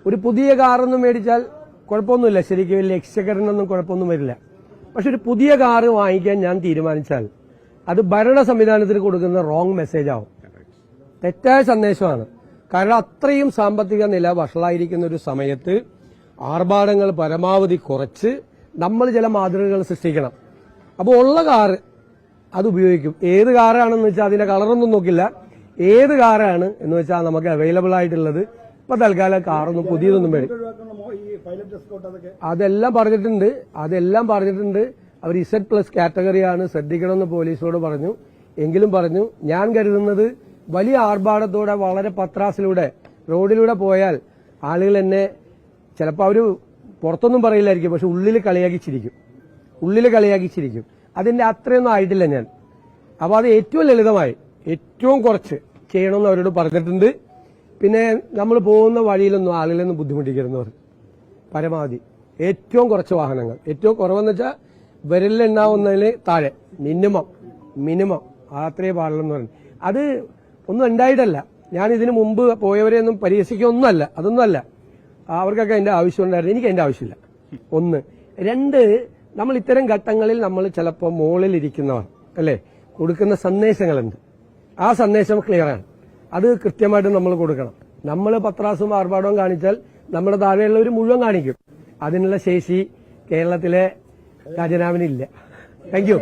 ഒരു പുതിയ കാറൊന്നും മേടിച്ചാൽ കുഴപ്പമൊന്നുമില്ല, ശരിക്കും വലിയ എക്സ്ചക്കറിനൊന്നും കുഴപ്പമൊന്നും വരില്ല. പക്ഷെ ഒരു പുതിയ കാറ് വാങ്ങിക്കാൻ ഞാൻ തീരുമാനിച്ചാൽ അത് ഭരണ സംവിധാനത്തിന് കൊടുക്കുന്ന റോങ് മെസ്സേജ് ആവും, തെറ്റായ സന്ദേശമാണ്. കാരണം അത്രയും സാമ്പത്തിക നില വഷളായിരിക്കുന്ന ഒരു സമയത്ത് ആർഭാടങ്ങൾ പരമാവധി കുറച്ച് നമ്മൾ ചില മാതൃകകൾ സൃഷ്ടിക്കണം. അപ്പോൾ ഉള്ള കാറ് അത് ഉപയോഗിക്കും. ഏത് കാറാണെന്ന് വെച്ചാൽ അതിന്റെ കളറൊന്നും നോക്കില്ല, ഏത് കാറാണ് എന്ന് വെച്ചാൽ നമുക്ക് അവൈലബിൾ ആയിട്ടുള്ളത്. ഇപ്പൊ തൽക്കാലം കാറൊന്നും പുതിയതൊന്നും വേണം. അതെല്ലാം പറഞ്ഞിട്ടുണ്ട്. അവർ Z+ കാറ്റഗറിയാണ്, ശ്രദ്ധിക്കണമെന്ന് പോലീസോട് പറഞ്ഞു. എങ്കിലും പറഞ്ഞു, ഞാൻ കരുതുന്നത് വലിയ ആർഭാടത്തോടെ വളരെ പത്രാസിലൂടെ റോഡിലൂടെ പോയാൽ ആളുകൾ എന്നെ ചിലപ്പോൾ അവർ പുറത്തൊന്നും പറയില്ലായിരിക്കും, പക്ഷെ ഉള്ളിൽ കളിയാക്കിച്ചിരിക്കും. അതിന്റെ അത്രയൊന്നും ആയിട്ടില്ല ഞാൻ. അപ്പൊ അത് ഏറ്റവും ലളിതമായി ഏറ്റവും കുറച്ച് ചെയ്യണമെന്ന് അവരോട് പറഞ്ഞിട്ടുണ്ട്. പിന്നെ നമ്മൾ പോകുന്ന വഴിയിലൊന്നും ആളുകളൊന്നും ബുദ്ധിമുട്ടിക്കരുന്നവർ പരമാവധി ഏറ്റവും കുറച്ച് വാഹനങ്ങൾ, ഏറ്റവും കുറവെന്ന് വെച്ചാൽ വിരലിലെണ്ണാവുന്നതിന് താഴെ മിനിമം അത്രേ പാടുള്ളെന്ന് പറഞ്ഞു. അത് ഒന്നും ഉണ്ടായിട്ടല്ല, ഞാൻ ഇതിനു മുമ്പ് പോയവരെയൊന്നും പരിഹസിക്കൊന്നുമല്ല, അതൊന്നുമല്ല. അവർക്കൊക്കെ അതിന്റെ ആവശ്യമുണ്ടായിരുന്നു, എനിക്ക് അതിന്റെ ആവശ്യമില്ല. 1. 2, നമ്മൾ ഇത്തരം ഘട്ടങ്ങളിൽ നമ്മൾ ചിലപ്പോൾ മുകളിലിരിക്കുന്നവർ അല്ലെ കൊടുക്കുന്ന സന്ദേശങ്ങളുണ്ട്. ആ സന്ദേശം ക്ലിയറാണ്, അത് കൃത്യമായിട്ട് നമ്മൾ കൊടുക്കണം. നമ്മൾ പത്രാസും ആർഭാടവും കാണിച്ചാൽ നമ്മുടെ താഴെയുള്ളവർ മുഴുവൻ കാണിക്കും. അതിനുള്ള ശേഷി കേരളത്തിലെ ഖജനാവിനില്ല. Thank you.